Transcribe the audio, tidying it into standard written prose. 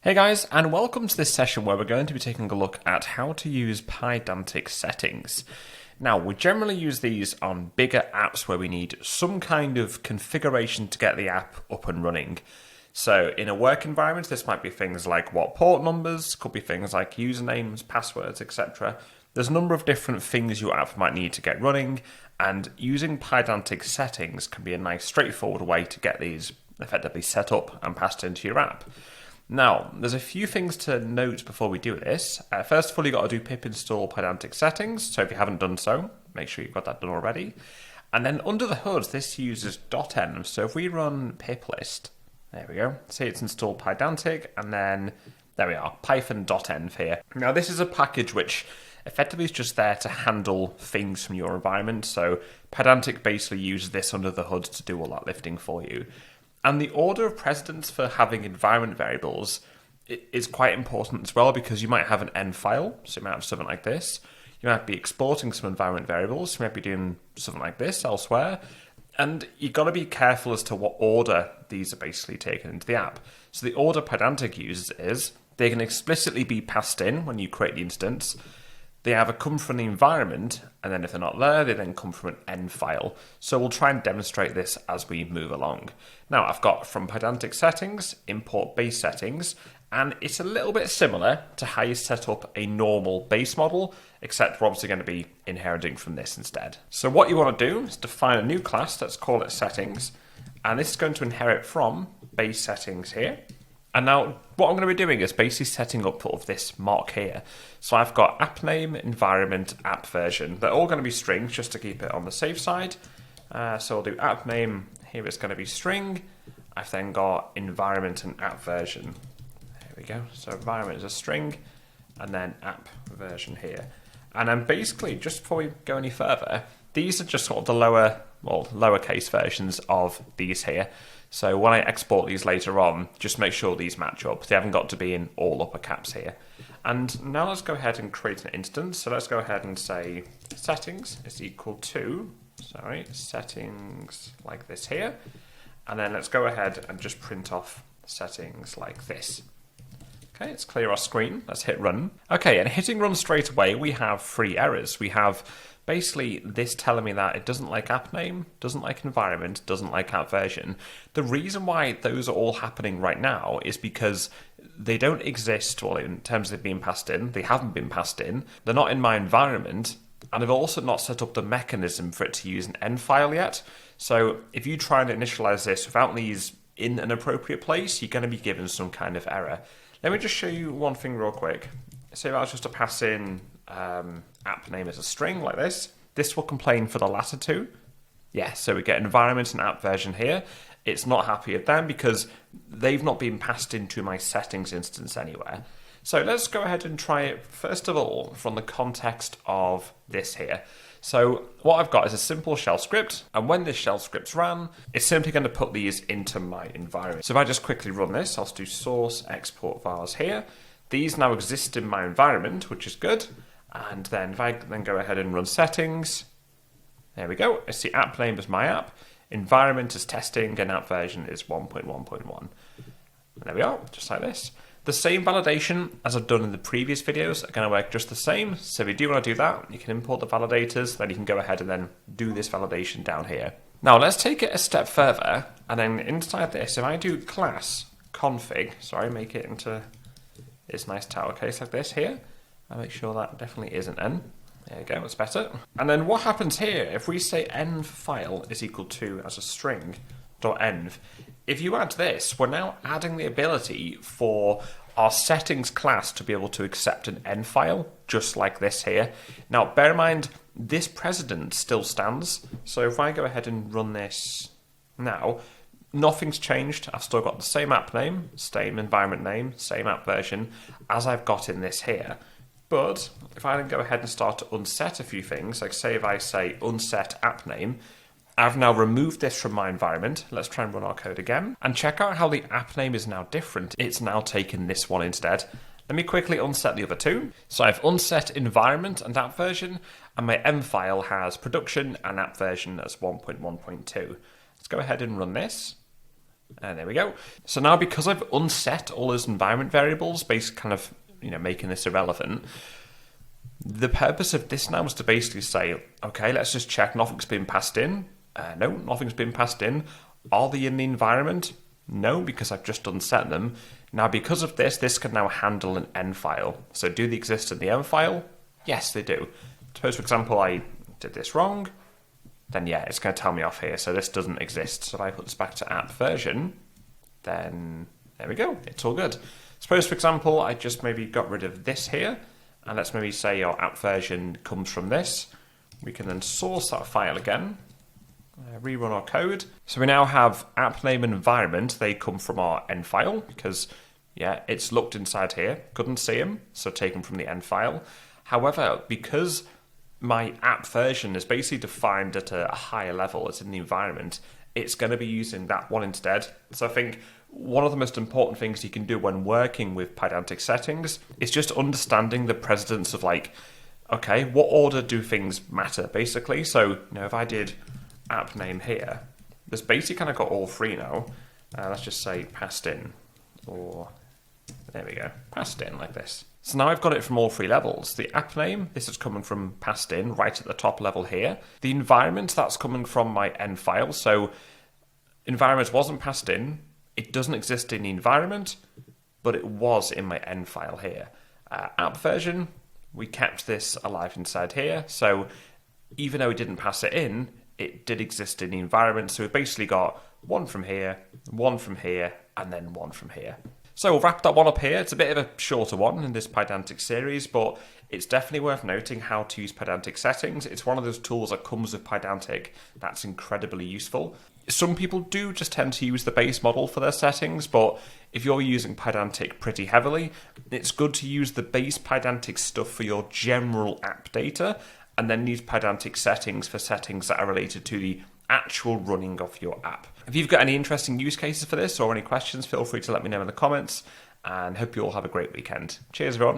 Hey guys, and welcome to this session where we're going to be taking a look at how to use Pydantic Settings. Now, we generally use these on bigger apps where we need some kind of configuration to get the app up and running. So in a work environment, this might be things like what port numbers, could be things like usernames, passwords, etc. There's a number of different things your app might need to get running, and using Pydantic Settings can be a nice straightforward way to get these effectively set up and passed into your app. Now, there's a few things to note before we do this. First of all, you've got to do pip install Pydantic Settings, so if you haven't done so, make sure you've got that done already. And then under the hood, this uses .env, so if we run pip list, there we go, see it's installed Pydantic, and then there we are, python.env here. Now this is a package which effectively is just there to handle things from your environment, so Pydantic basically uses this under the hood to do all that lifting for you. And the order of precedence for having environment variables is quite important as well, because you might have an env file, so you might have something like this. You might be exporting some environment variables, you might be doing something like this elsewhere, and you've got to be careful as to what order these are basically taken into the app. So the order Pydantic uses is, they can explicitly be passed in when you create the instance. They either come from the environment, and then if they're not there, they then come from an env file. So we'll try and demonstrate this as we move along. Now, I've got from Pydantic Settings, import base settings, and it's a little bit similar to how you set up a normal base model, except we're obviously going to be inheriting from this instead. So what you want to do is define a new class, let's call it settings, and this is going to inherit from base settings here. And now what I'm going to be doing is basically setting up sort of this mock here. So I've got app name, environment, app version. They're all going to be strings just to keep it on the safe side. So I'll do app name, here it's going to be string. I've then got environment and app version. There we go. So environment is a string, and then app version here. And then basically, just before we go any further, these are just sort of the lowercase versions of these here. So when I export these later on, just make sure these match up. They haven't got to be in all upper caps here. And now let's go ahead and create an instance. So let's go ahead and say settings is equal to, settings like this here. And then let's go ahead and just print off settings like this. Okay, let's clear our screen. Let's hit run. Okay, and hitting run straight away, we have 3 errors. We have basically this telling me that it doesn't like app name, doesn't like environment, doesn't like app version. The reason why those are all happening right now is because they don't exist, well, in terms of being passed in, they haven't been passed in, they're not in my environment, and I've also not set up the mechanism for it to use an env file yet. So if you try and initialize this without these in an appropriate place, you're going to be given some kind of error. Let me just show you one thing real quick. Say if I was just to pass in app name as a string like this will complain for the latter two. Yeah, so we get environment and app version here. It's not happy at them because they've not been passed into my settings instance anywhere. So let's go ahead and try it first of all from the context of this here. So what I've got is a simple shell script, and when this shell script's ran, it's simply going to put these into my environment. So if I just quickly run this, I'll do source export vars here. These now exist in my environment, which is good. And then if I then go ahead and run settings, there we go. I see app name as my app, environment is testing, and app version is 1.1.1. And there we are, just like this. The same validation as I've done in the previous videos are going to work just the same. So if you do want to do that, you can import the validators, then you can go ahead and then do this validation down here. Now let's take it a step further, and then inside this, if I do class config, make it into this nice tower case like this here, I'll make sure that definitely is an N. There you go, that's better. And then what happens here, if we say env file is equal to as a string .env, if you add this, we're now adding the ability for our settings class to be able to accept an env file, just like this here. Now, bear in mind, this precedent still stands. So if I go ahead and run this now, nothing's changed. I've still got the same app name, same environment name, same app version as I've got in this here. But if I then go ahead and start to unset a few things, like say if I say unset app name, I've now removed this from my environment. Let's try and run our code again and check out how the app name is now different. It's now taken this one instead. Let me quickly unset the other two. So I've unset environment and app version, and my env file has production and app version as 1.1.2. Let's go ahead and run this. And there we go. So now because I've unset all those environment variables, basically kind of, making this irrelevant, the purpose of this now is to basically say, okay, let's just check nothing's been passed in. No, nothing's been passed in. Are they in the environment? No, because I've just unset them. Now, because of this, this can now handle an N file. So do they exist in the N file? Yes, they do. Suppose, for example, I did this wrong. Then, yeah, it's going to tell me off here. So this doesn't exist. So if I put this back to app version, then there we go. It's all good. Suppose, for example, I just maybe got rid of this here. And let's maybe say your app version comes from this. We can then source that file again. Rerun our code. So we now have app name and environment. They come from our N file because, yeah, it's looked inside here. Couldn't see them, so taken from the N file. However, because my app version is basically defined at a higher level, it's in the environment, it's going to be using that one instead. So I think one of the most important things you can do when working with Pydantic settings is just understanding the precedence of okay, what order do things matter, basically? So, if I did app name here, there's basically kind of got all three now. Let's just say passed in, or there we go, passed in like this. So now I've got it from all three levels. The app name, this is coming from passed in right at the top level here. The environment, that's coming from my N file. So environment wasn't passed in. It doesn't exist in the environment, but it was in my N file here. App version, we kept this alive inside here. So even though we didn't pass it in, it did exist in the environment. So we've basically got one from here, and then one from here. So we'll wrap that one up here. It's a bit of a shorter one in this Pydantic series, but it's definitely worth noting how to use Pydantic settings. It's one of those tools that comes with Pydantic that's incredibly useful. Some people do just tend to use the base model for their settings, but if you're using Pydantic pretty heavily, it's good to use the base Pydantic stuff for your general app data, and then use Pydantic settings for settings that are related to the actual running of your app. If you've got any interesting use cases for this or any questions, feel free to let me know in the comments, and hope you all have a great weekend. Cheers, everyone.